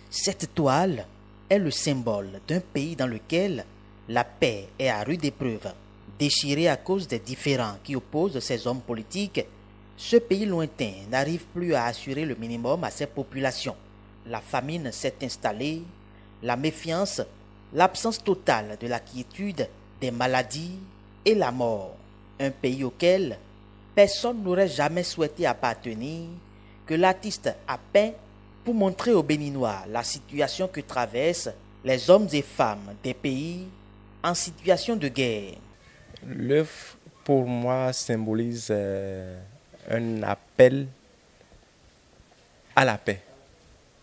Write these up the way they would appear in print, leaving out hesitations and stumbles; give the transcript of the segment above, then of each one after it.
Cette toile est le symbole d'un pays dans lequel la paix est à rude épreuve. Déchiré à cause des différends qui opposent ces hommes politiques, ce pays lointain n'arrive plus à assurer le minimum à ses populations. La famine s'est installée, la méfiance, l'absence totale de la quiétude, des maladies et la mort. Un pays auquel personne n'aurait jamais souhaité appartenir, que l'artiste a peint pour montrer aux Béninois la situation que traversent les hommes et femmes des pays en situation de guerre. L'œuvre, pour moi, symbolise un appel à la paix.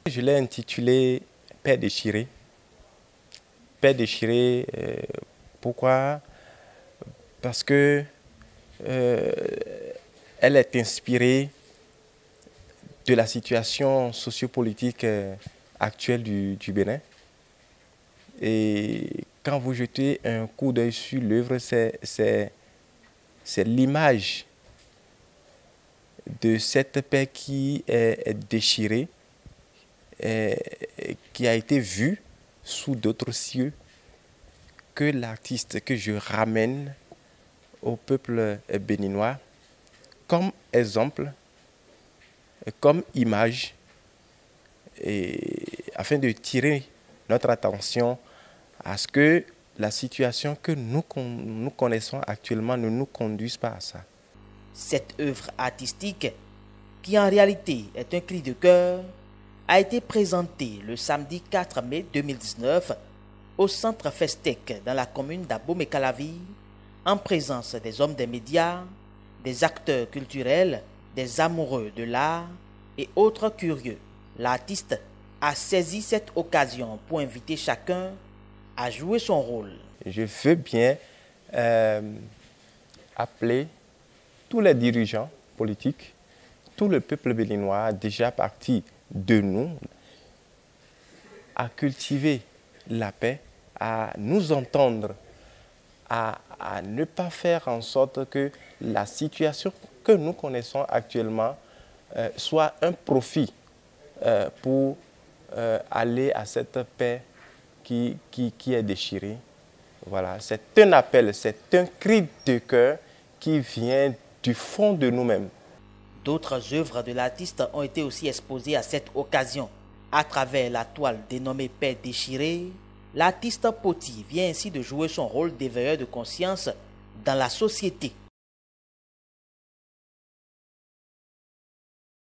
Je l'ai intitulé « Paix déchirée ». Paix déchirée, pourquoi? Parce que elle est inspirée de la situation sociopolitique actuelle du Bénin. Et quand vous jetez un coup d'œil sur l'œuvre, c'est l'image de cette paix qui est déchirée, qui a été vue sous d'autres cieux, que l'artiste que je ramène au peuple béninois comme exemple, comme image, et afin de tirer notre attention à ce que la situation que nous connaissons actuellement ne nous conduise pas à ça. Cette œuvre artistique, qui en réalité est un cri de cœur, a été présentée le samedi 4 mai 2019 au centre Festec dans la commune d'Abomey-Calavi, en présence des hommes des médias, des acteurs culturels, des amoureux de l'art et autres curieux. L'artiste a saisi cette occasion pour inviter chacun à jouer son rôle. Je veux bien appeler tous les dirigeants politiques, tout le peuple béninois déjà parti de nous, à cultiver la paix, à nous entendre, à ne pas faire en sorte que la situation que nous connaissons actuellement soit un profit pour aller à cette paix qui est déchirée. Voilà, c'est un appel, c'est un cri de cœur qui vient du fond de nous-mêmes. D'autres œuvres de l'artiste ont été aussi exposées à cette occasion. À travers la toile dénommée Paix déchirée, l'artiste Poti vient ainsi de jouer son rôle d'éveilleur de conscience dans la société.